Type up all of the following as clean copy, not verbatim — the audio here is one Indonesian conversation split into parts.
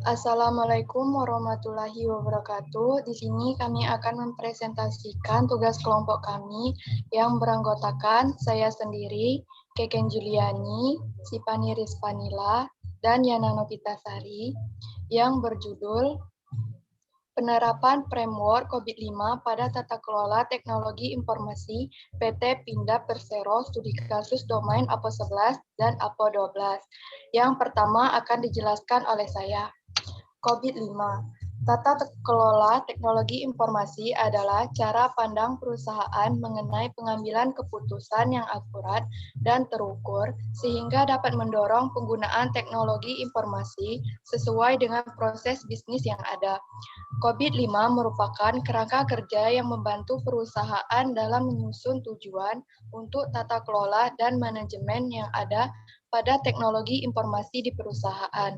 Assalamualaikum warahmatullahi wabarakatuh. Di sini kami akan mempresentasikan tugas kelompok kami yang beranggotakan saya sendiri, Keken Juliani, Sipani Rizvanila, dan Yana Novitasari yang berjudul Penerapan Framework COVID-5 pada Tata Kelola Teknologi Informasi PT Pindad Persero Studi Kasus Domain APO 11 dan APO 12. Yang pertama akan dijelaskan oleh saya. COVID-5. Tata kelola teknologi informasi adalah cara pandang perusahaan mengenai pengambilan keputusan yang akurat dan terukur sehingga dapat mendorong penggunaan teknologi informasi sesuai dengan proses bisnis yang ada. COVID-5 merupakan kerangka kerja yang membantu perusahaan dalam menyusun tujuan untuk tata kelola dan manajemen yang ada pada teknologi informasi di perusahaan.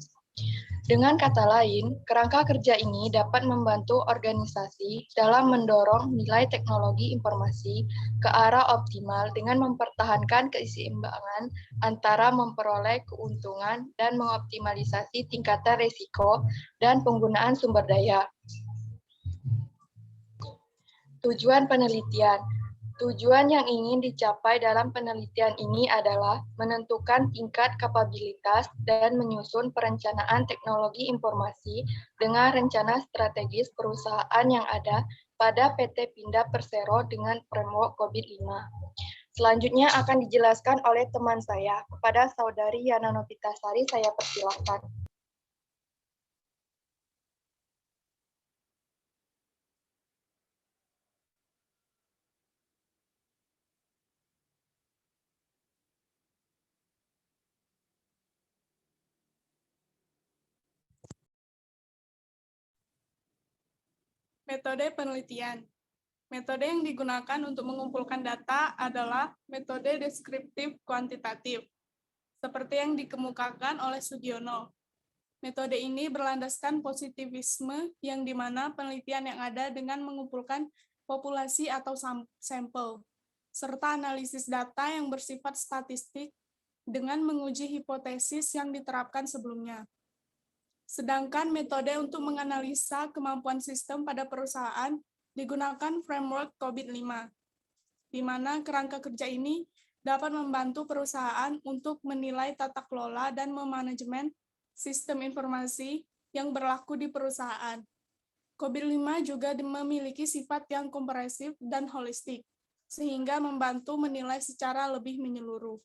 Dengan kata lain, kerangka kerja ini dapat membantu organisasi dalam mendorong nilai teknologi informasi ke arah optimal dengan mempertahankan keseimbangan antara memperoleh keuntungan dan mengoptimalisasi tingkatan risiko dan penggunaan sumber daya. Tujuan penelitian. Tujuan yang ingin dicapai dalam penelitian ini adalah menentukan tingkat kapabilitas dan menyusun perencanaan teknologi informasi dengan rencana strategis perusahaan yang ada pada PT Pindad Persero dengan framework COVID-5. Selanjutnya akan dijelaskan oleh teman saya. Kepada Saudari Yana Novitasari, saya persilahkan. Metode penelitian. Metode yang digunakan untuk mengumpulkan data adalah metode deskriptif kuantitatif, seperti yang dikemukakan oleh Sugiono. Metode ini berlandaskan positivisme yang dimana penelitian yang ada dengan mengumpulkan populasi atau sampel, serta analisis data yang bersifat statistik dengan menguji hipotesis yang diterapkan sebelumnya. Sedangkan metode untuk menganalisa kemampuan sistem pada perusahaan digunakan framework COVID-5, di mana kerangka kerja ini dapat membantu perusahaan untuk menilai tata kelola dan memanajemen sistem informasi yang berlaku di perusahaan. COVID-5 juga memiliki sifat yang komprehensif dan holistik, sehingga membantu menilai secara lebih menyeluruh.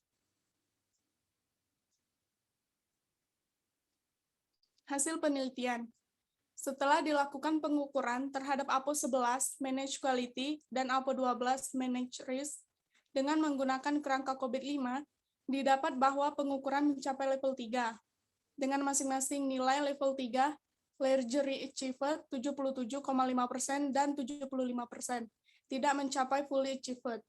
Hasil penelitian. Setelah dilakukan pengukuran terhadap APO 11 Manage Quality dan APO 12 Manage Risk dengan menggunakan kerangka COVID-5, didapat bahwa pengukuran mencapai level 3, dengan masing-masing nilai level 3, largely achieved 77,5% dan 75%, tidak mencapai fully achieved.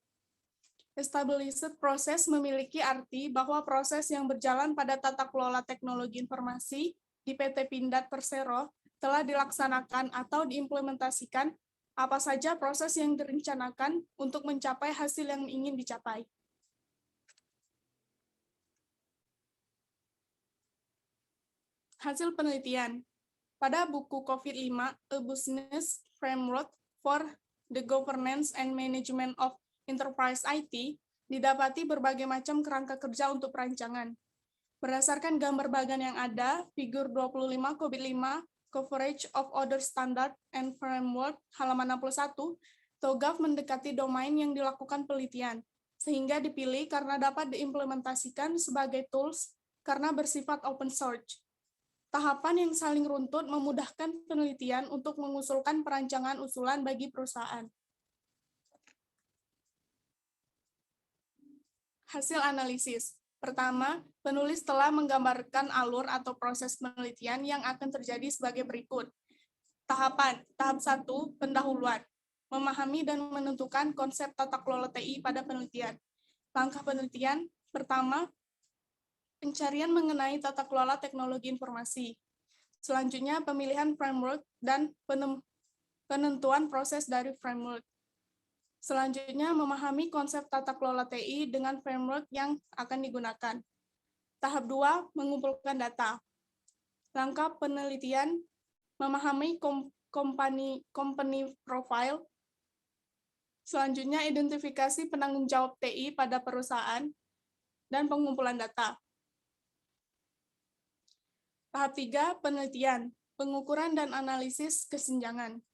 Established process memiliki arti bahwa proses yang berjalan pada tata kelola teknologi informasi di PT Pindad Persero telah dilaksanakan atau diimplementasikan apa saja proses yang direncanakan untuk mencapai hasil yang ingin dicapai. Hasil penelitian. Pada buku COVID-5, A Business Framework for the Governance and Management of Enterprise IT, didapati berbagai macam kerangka kerja untuk perancangan. Berdasarkan gambar bagan yang ada, figur 25 COVID-5, Coverage of Other Standard and Framework, halaman 61, TOGAF mendekati domain yang dilakukan penelitian, sehingga dipilih karena dapat diimplementasikan sebagai tools karena bersifat open source. Tahapan yang saling runtut memudahkan penelitian untuk mengusulkan perancangan usulan bagi perusahaan. Hasil analisis. Pertama, penulis telah menggambarkan alur atau proses penelitian yang akan terjadi sebagai berikut. Tahapan. Tahap 1, pendahuluan. Memahami dan menentukan konsep tata kelola TI pada penelitian. Langkah penelitian. Pertama, pencarian mengenai tata kelola teknologi informasi. Selanjutnya, pemilihan framework dan penentuan proses dari framework. Selanjutnya, memahami konsep tata kelola TI dengan framework yang akan digunakan. Tahap 2, mengumpulkan data. Langkah penelitian, memahami company profile. Selanjutnya, identifikasi penanggung jawab TI pada perusahaan dan pengumpulan data. Tahap 3, penelitian, pengukuran dan analisis kesenjangan.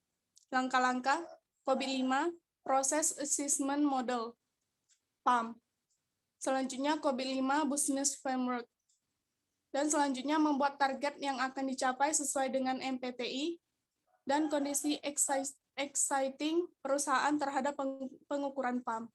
Langkah-langkah, COVID-5, Process Assessment Model, PAM. Selanjutnya, COVID-5 Business Framework. Dan selanjutnya, membuat target yang akan dicapai sesuai dengan MPTI dan kondisi exciting perusahaan terhadap pengukuran PAM.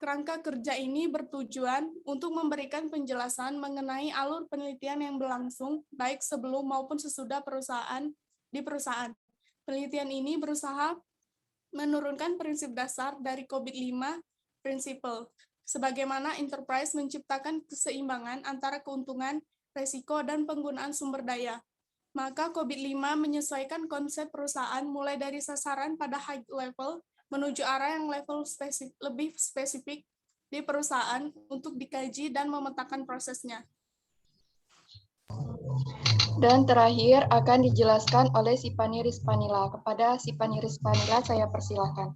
Kerangka kerja ini bertujuan untuk memberikan penjelasan mengenai alur penelitian yang berlangsung baik sebelum maupun sesudah perusahaan. Penelitian ini berusaha menurunkan prinsip dasar dari COVID-5 Principle, sebagaimana enterprise menciptakan keseimbangan antara keuntungan, resiko, dan penggunaan sumber daya. Maka COVID-5 menyesuaikan konsep perusahaan mulai dari sasaran pada high level menuju arah yang level lebih spesifik di perusahaan untuk dikaji dan memetakan prosesnya. Dan terakhir akan dijelaskan oleh Sipani Rizpanila. Kepada Sipani Rizpanila saya persilahkan.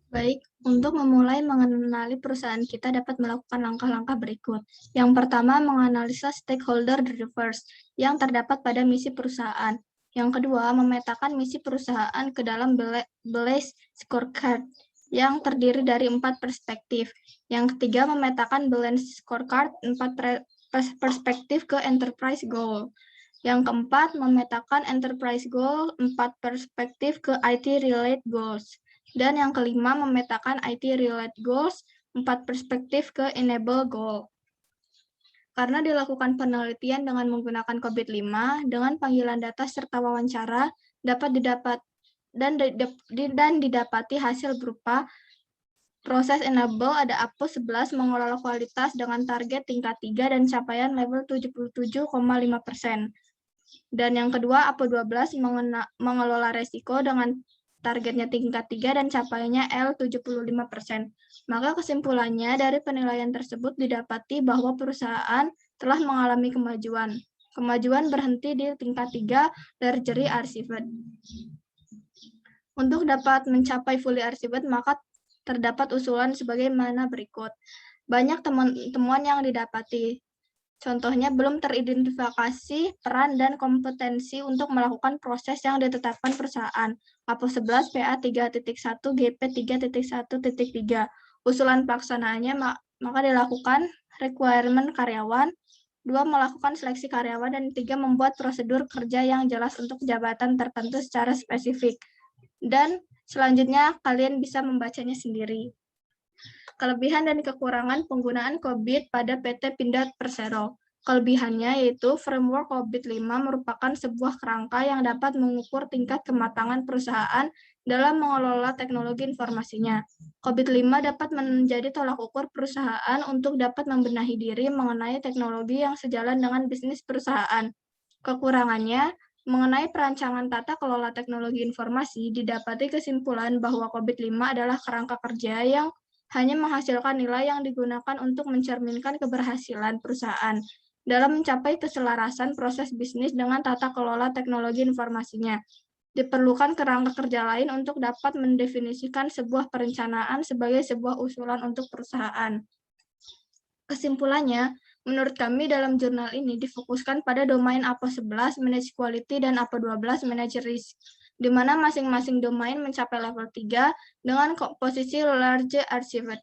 Baik, untuk memulai mengenali perusahaan kita dapat melakukan langkah-langkah berikut. Yang pertama, menganalisa stakeholder drivers yang terdapat pada misi perusahaan. Yang kedua, memetakan misi perusahaan ke dalam Blaze Scorecard yang terdiri dari 4 perspektif. Yang ketiga, memetakan Balance Scorecard 4 perspektif ke Enterprise Goal. Yang keempat, memetakan Enterprise Goal 4 perspektif ke IT-related goals. Dan yang kelima, memetakan IT-related goals 4 perspektif ke enable goal. Karena dilakukan penelitian dengan menggunakan COVID-5, dengan panggilan data serta wawancara, dapat didapati hasil berupa proses enable ada APO 11 mengelola kualitas dengan target tingkat 3 dan capaian level 77,5%. Dan yang kedua, APO 12 mengelola resiko dengan targetnya tingkat 3 dan capaiannya L75%. Maka kesimpulannya dari penilaian tersebut didapati bahwa perusahaan telah mengalami kemajuan. Kemajuan berhenti di tingkat 3 largely archived. Untuk dapat mencapai fully archived, maka terdapat usulan sebagaimana berikut. Banyak temuan yang didapati. Contohnya, belum teridentifikasi peran dan kompetensi untuk melakukan proses yang ditetapkan perusahaan. APO 11 PA 3.1 GP 3.1.3. Usulan pelaksanaannya maka dilakukan requirement karyawan, 2 melakukan seleksi karyawan, dan 3 membuat prosedur kerja yang jelas untuk jabatan tertentu secara spesifik. Dan selanjutnya kalian bisa membacanya sendiri. Kelebihan dan kekurangan penggunaan COVID pada PT Pindad Persero. Kelebihannya yaitu framework COVID-5 merupakan sebuah kerangka yang dapat mengukur tingkat kematangan perusahaan dalam mengelola teknologi informasinya. COVID-5 dapat menjadi tolak ukur perusahaan untuk dapat membenahi diri mengenai teknologi yang sejalan dengan bisnis perusahaan. Kekurangannya, mengenai perancangan tata kelola teknologi informasi, didapati kesimpulan bahwa COVID-5 adalah kerangka kerja yang hanya menghasilkan nilai yang digunakan untuk mencerminkan keberhasilan perusahaan dalam mencapai keselarasan proses bisnis dengan tata kelola teknologi informasinya. Diperlukan kerangka kerja lain untuk dapat mendefinisikan sebuah perencanaan sebagai sebuah usulan untuk perusahaan. Kesimpulannya, menurut kami dalam jurnal ini difokuskan pada domain APO 11 Manage Quality dan APO 12 Manage Risk, di mana masing-masing domain mencapai level 3 dengan posisi large archived.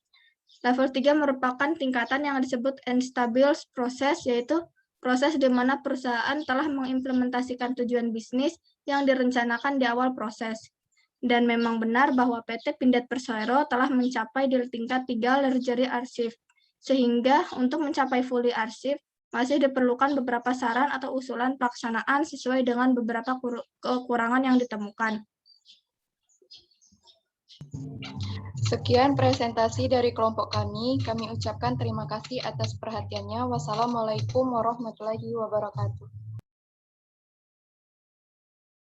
Level 3 merupakan tingkatan yang disebut unstable process, yaitu proses di mana perusahaan telah mengimplementasikan tujuan bisnis yang direncanakan di awal proses. Dan memang benar bahwa PT Pindad Persero telah mencapai di tingkat 3 largely archived, sehingga untuk mencapai fully archived masih diperlukan beberapa saran atau usulan pelaksanaan sesuai dengan beberapa kekurangan yang ditemukan. Sekian presentasi dari kelompok kami. Kami ucapkan terima kasih atas perhatiannya. Wassalamualaikum warahmatullahi wabarakatuh.